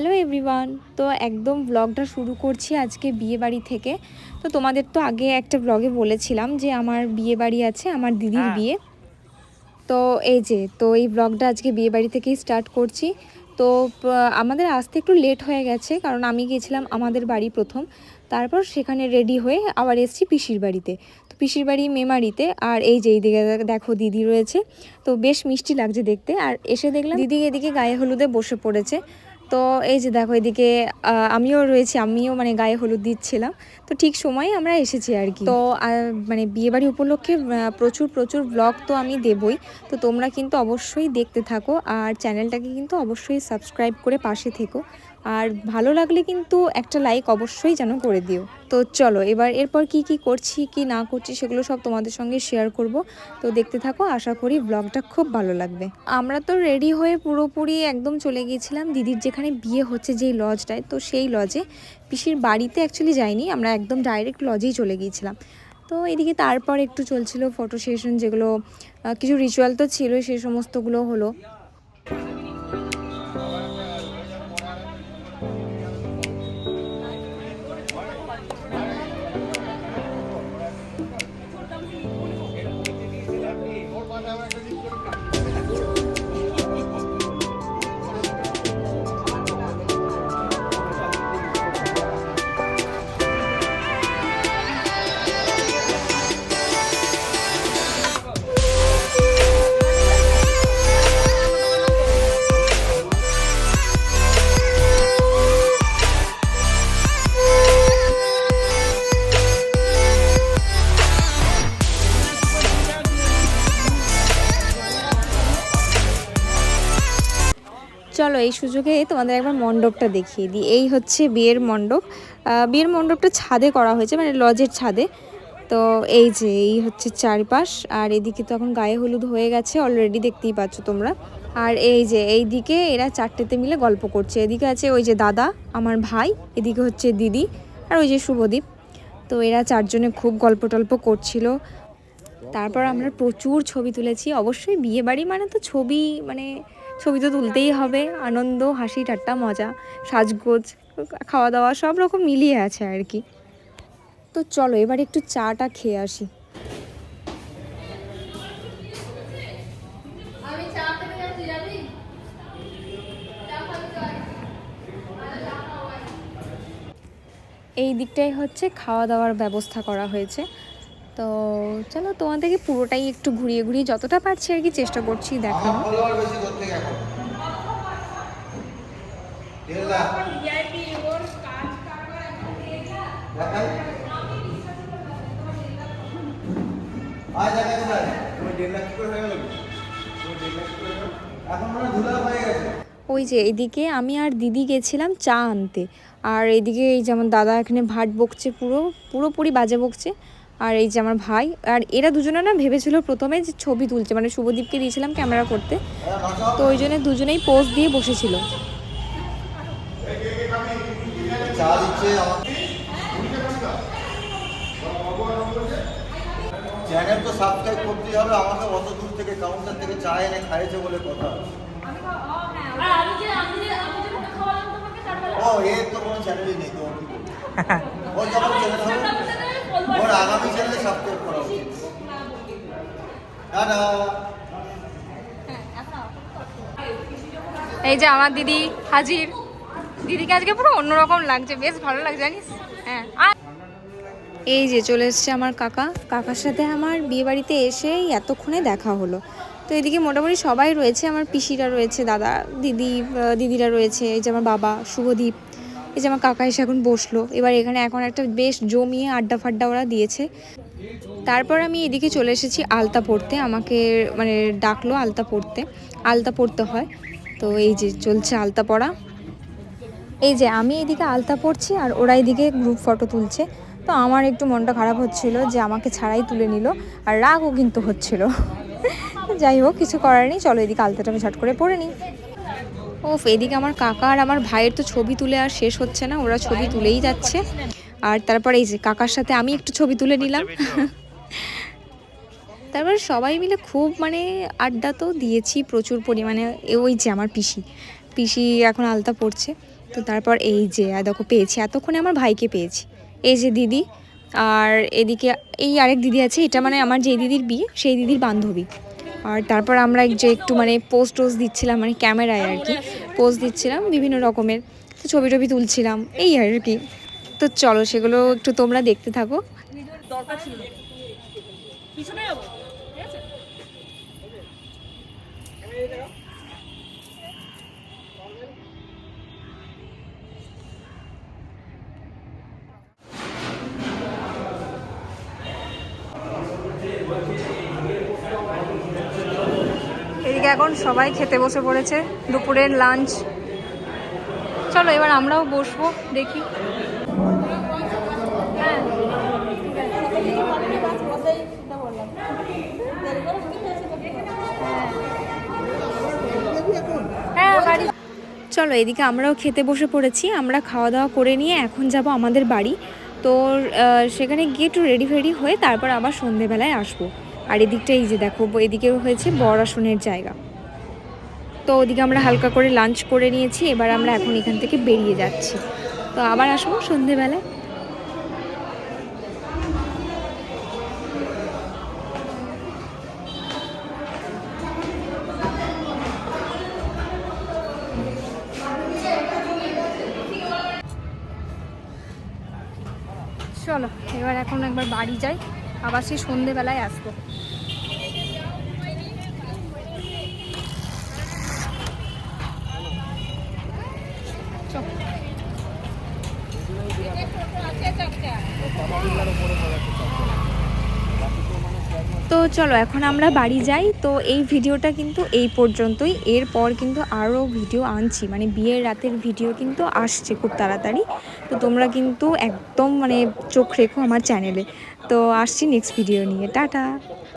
Hello everyone. তো একদম ব্লগটা শুরু করছি আজকে বিয়ে বাড়ি থেকে। তো তোমাদের তো আগে একটা ব্লগে বলেছিলাম যে আমার বিয়ে বাড়ি আছে, আমার দিদির বিয়ে। তো এই ব্লগটা আজকে বিয়ে বাড়ি থেকেই স্টার্ট করছি। তো আমাদের আসতে একটু লেট হয়ে গেছে, কারণ আমি গিয়েছিলাম আমাদের বাড়ি প্রথম, তারপর সেখানে রেডি হয়ে আবার এসেছি পিসির বাড়িতে। তো পিসির বাড়ি মেমারিতে। আর এইদিকে দেখো দিদি রয়েছে, তো বেশ মিষ্টি লাগছে দেখতে। আর এসে দেখলাম দিদি এদিকে গায়ে হলুদে বসে পড়েছে। তো দেখো এদিকে আমিও রয়েছি, আমিও মানে গায়ে হলুদ দিচ্ছিলাম। তো ঠিক সময়ে আমরা এসেছি আর কি। তো মানে বিয়েবাড়ি উপলক্ষে প্রচুর প্রচুর ব্লগ তো আমি দেবই। তো তোমরা কিন্তু অবশ্যই দেখতে থাকো, আর চ্যানেলটাকে কিন্তু অবশ্যই সাবস্ক্রাইব করে পাশে থেকো। আর ভালো লাগলে কিন্তু একটা লাইক অবশ্যই যেন করে দিও। তো চলো এরপর কি করছি কি না করছি সেগুলো সব তোমাদের সঙ্গে শেয়ার করব। তো দেখতে থাকো, আশা করি ব্লগটা খুব ভালো লাগবে। আমরা তো রেডি হয়ে পুরোপুরি একদম চলে গিয়েছিলাম দিদির যেখানে বিয়ে হচ্ছে যেই লজটায়, তো সেই লজে। পিসির বাড়িতে অ্যাকচুয়ালি যাইনি, আমরা একদম ডাইরেক্ট লজেই চলে গিয়েছিলাম। তো এদিকে তারপর একটু চলছিল ফটো সেশন, যেগুলো কিছু রিচুয়াল তো ছিল, সেই সমস্তগুলো হলো। চলো এই সুযোগে তোমাদের একবার মণ্ডপটা দেখিয়ে দিই। এই হচ্ছে বিয়ের মণ্ডপ। বিয়ের মণ্ডপটা ছাদে করা হয়েছে, মানে লজের ছাদে। তো এই হচ্ছে চারপাশ। আর এদিকে তো এখন গায়ে হলুদ হয়ে গেছে অলরেডি, দেখতেই পাচ্ছ তোমরা। আর এইদিকে এরা চারটেতে মিলে গল্প করছে। এদিকে আছে ওই যে দাদা, আমার ভাই, এদিকে হচ্ছে দিদি, আর ওই যে শুভদীপ। তো এরা চারজনে খুব গল্প টল্প করছিল। তারপর আমরা প্রচুর ছবি তুলেছি। অবশ্যই বিয়ে বাড়ি মানে তো ছবি, মানে ছবি তো তুলতেই হবে। আনন্দ, হাসি ঠাট্টা, মজা, সাজগোজ, খাওয়া দাওয়া সব রকম মিলিয়ে আছে আর কি। তো চলো এবার একটু চাটা খেয়ে আসি। এই দিকটাই হচ্ছে খাওয়া দাওয়ার ব্যবস্থা করা হয়েছে। তো চলো তোমাদেরকে পুরোটাই একটু ঘুরিয়ে ঘুরিয়ে যতটা পারছি আর কি চেষ্টা করছি দেখানো। ওই যে এদিকে আমি আর দিদি গেছিলাম চা আনতে, আর এইদিকে এই যেমন দাদা এখানে ভাট বকছে, পুরোপুরি বাজে বকছে। আর এই যে আমার ভাই, আর এরা দুজনে না ভেবেছিল প্রথমে যে ছবি তুলছে, মানে শুভদীপকে দিয়েছিলাম ক্যামেরা করতে, তো ওই জন্য দুজনেই পোজ দিয়ে বসেছিল। চ্যানেল তো সাবস্ক্রাইব করতেই হবে, আমাকে অত দূর থেকে কাউন্টার থেকে চা এনে খাইয়েছে বলে কথা। ও এর তো কোনো চ্যানেলই নেই তো, ওর যখন চ্যানেল হবে ওর আগামী চ্যানেলে সাবস্ক্রাইব করা উচিত। দাদা এই যে আমার দিদি হাজির। দিদিকে আজকে পুরো অন্যরকম লাগছে, বেশ ভালো লাগছে জানিস। হ্যাঁ, এই যে চলে এসছে আমার কাকার সাথে আমার বিয়ে বাড়িতে এসেই এতক্ষণে দেখা হলো। তো এদিকে মোটামুটি সবাই রয়েছে, আমার পিসিরা রয়েছে, দাদা দিদিরা রয়েছে, এই যে আমার বাবা শুভদীপ, এই যে আমার কাকা এসে এখন বসলো। এবার এখানে এখন একটা বেশ জমিয়ে আড্ডা ফাড্ডা ওরা দিয়েছে। তারপর আমি এদিকে চলে এসেছি আলতা পড়তে, আমাকে মানে ডাকলো আলতা পড়তে হয়। তো এই যে চলছে আলতা পড়া। এই যে আমি এদিকে আলতা পড়ছি আর ওরা এদিকে গ্রুপ ফটো তুলছে। তো আমার একটু মনটা খারাপ হচ্ছিল যে আমাকে ছাড়াই তুলে নিল, আর রাগও কিন্তু হচ্ছিল। যাই হোক, কিছু করার নেই, চলো এদিকে আলতাটা আমি ঝট করে পরে নিই। এদিকে আমার কাকা আর আমার ভাইয়ের তো ছবি তুলে আর শেষ হচ্ছে না, ওরা ছবি তুলেই যাচ্ছে। আর তারপর এই যে কাকার সাথে আমি একটু ছবি তুলে নিলাম। তারপরে সবাই মিলে খুব মানে আড্ডা তো দিয়েছি প্রচুর পরিমাণে। ওই যে আমার পিসি এখন আলতা পড়ছে। তো তারপর এই যে দেখো পেয়েছি, এতক্ষণে আমার ভাইকে পেয়েছি। এই যে দিদি, আর এদিকে এই আরেক দিদি আছে, এটা মানে আমার যে দিদির বিয়ে সেই দিদির বান্ধবী। আর তারপর আমরা যে একটু মানে পোস্ট টোজ দিচ্ছিলাম, মানে ক্যামেরায় আর কি পোজ দিচ্ছিলাম বিভিন্ন রকমের, তো ছবি টবি তুলছিলাম এই আর কি। তো চলো সেগুলো একটু তোমরা দেখতে থাকো। দরকার ছিল না। পিছনে যাবো, ঠিক আছে? এদিকে এখন সবাই খেতে বসে পড়েছে, দুপুরের লাঞ্চ। চলো এবার আমরাও বসবো, দেখি। চলো এদিকে আমরাও খেতে বসে পড়েছি। আমরা খাওয়া দাওয়া করে নিয়ে এখন যাব আমাদের বাড়ি। তো সেখানে গিয়ে একটু রেডি ফেডি হয়ে তারপর আবার সন্ধেবেলায় আসবো। আর এদিকটা এই যে দেখো, এদিকেও হয়েছে বর আসনের জায়গা। তো ওদিকে আমরা হালকা করে লাঞ্চ করে নিয়েছি, এবার আমরা এখন এখান থেকে বেরিয়ে যাচ্ছি। তো আবার আসবো সন্ধেবেলায়। চলো এবার এখন একবার বাড়ি যাই, আবার সেই সন্ধেবেলায় আসবো। তো চলো এখন আমরা বাড়ি যাই। তো এই ভিডিওটা কিন্তু এই পর্যন্তই, এরপর কিন্তু আরও ভিডিও আনছি, মানে বিয়ের রাতের ভিডিও কিন্তু আসছে খুব তাড়াতাড়ি। তো তোমরা কিন্তু একদম মানে চোখ রেখো আমার চ্যানেলে। তো আসছি নেক্সট ভিডিও নিয়ে, টাটা।